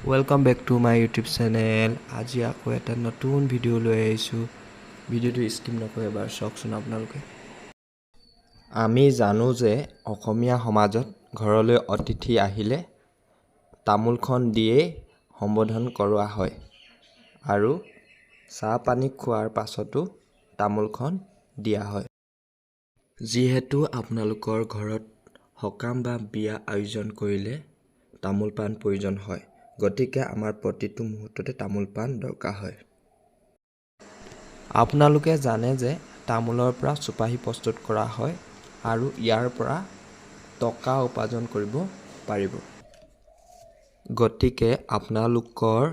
Welcome back to my YouTube channel. আজি আকৌ এটা নতুন ভিডিও লৈ আহিছোঁ। ভিডিওটো স্কিপ নকৰি এবাৰ চাওকচোন আপোনালোকে। আমি জানো যে অসমীয়া সমাজত ঘৰলৈ অতিথি আহিলে তামোলখন দিয়ে সম্বোধন কৰোৱা হয় আৰু চাহ পানী খোৱাৰ পাছতো তামোলখন দিয়া হয়। যিহেতু আপোনালোকৰ ঘৰত সকাম বা বিয়া আয়োজন কৰিলে তামোল পাণ প্ৰয়োজন হয়, গতিকে আমাৰ প্ৰতিটো মুহূৰ্ততে তামোল পাণ দৰকাৰ হয়। আপোনালোকে জানে যে তামোলৰ পৰা চুপাৰী প্ৰস্তুত কৰা হয় আৰু ইয়াৰ পৰা টকা উপাৰ্জন কৰিব পাৰিব। গতিকে আপোনালোকৰ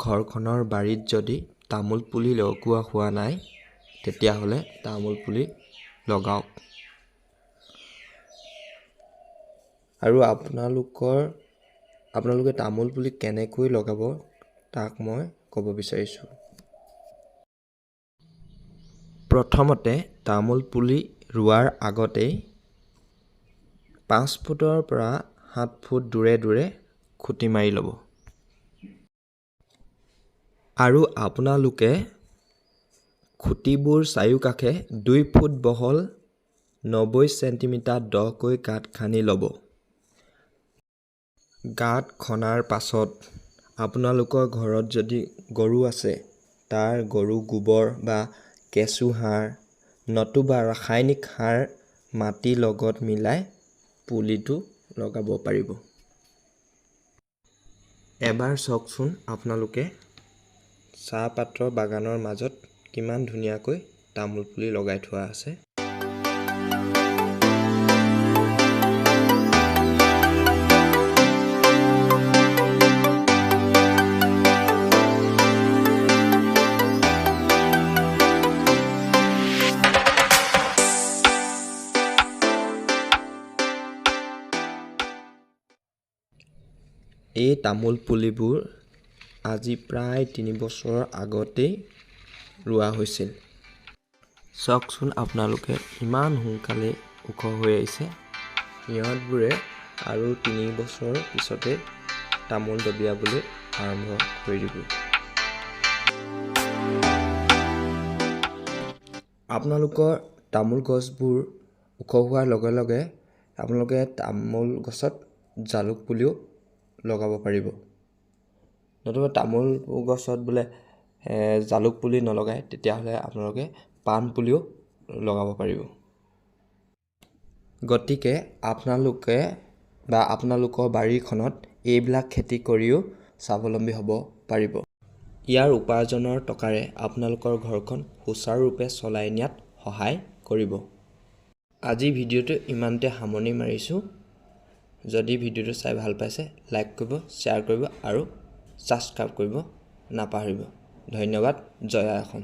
ঘৰখনৰ বাৰীত যদি তামোল পুলি লগোৱা হোৱা নাই, তেতিয়াহ'লে তামোল পুলি লগাওক। আৰু আপোনালোকে তামোল পুলি কেনেকৈ লগাব তাক মই ক'ব বিচাৰিছোঁ। প্ৰথমতে তামোল পুলি ৰোৱাৰ আগতেই 5 ফুটৰ পৰা 7 ফুট দূৰে দূৰে খুঁটি মাৰি ল'ব। আৰু আপোনালোকে খুঁটিবোৰ চাৰিওকাষে 2 ফুট বহল 90 চেণ্টিমিটাৰ দকৈ গাঁত খান্দি ল'ব। গাঁত খন্দাৰ পাছত আপোনালোকৰ ঘৰত যদি গৰু আছে, তাৰ গৰু গোবৰ বা কেঁচু সাৰ নতুবা ৰাসায়নিক সাৰ মাটিৰ লগত মিলাই পুলিটো লগাব পাৰিব। এবাৰ চাওকচোন আপোনালোকে চাহপাতৰ বাগানৰ মাজত কিমান ধুনীয়াকৈ তামোল পুলি লগাই থোৱা আছে। এই তামোল পুলিবোৰ আজি প্ৰায় 3 বছৰৰ আগতেই ৰোৱা হৈছিল। চাওকচোন আপোনালোকে ইমান সোনকালে ওখ হৈ আহিছে। সিহঁতবোৰে আৰু 3 বছৰ পিছতে তামোল দবিয়াবলৈ আৰম্ভ কৰি দিব। আপোনালোকৰ তামোল গছবোৰ ওখ হোৱাৰ লগে লগে আপোনালোকে তামোল গছত জালুক পুলিও লগাব পাৰিব। নতুবা তামোল গছত বোলে জালুক পুলি নলগায়, তেতিয়াহ'লে আপোনালোকে পাণ পুলিও লগাব পাৰিব। গতিকে আপোনালোকে বা আপোনালোকৰ বাৰীখনত এইবিলাক খেতি কৰিও স্বাৱলম্বী হ'ব পাৰিব। ইয়াৰ উপাৰ্জনৰ টকাৰে আপোনালোকৰ ঘৰখন সুচাৰুৰূপে চলাই নিয়াত সহায় কৰিব। আজি ভিডিঅ'টো ইমানতে সামৰণি মাৰিছোঁ। যদি ভিডিঅ'টো চাই ভাল পাইছে, লাইক কৰিব, শ্বেয়াৰ কৰিব আৰু ছাবস্ক্ৰাইব কৰিব নাপাহৰিব। ধন্যবাদ। জয় আই অসম।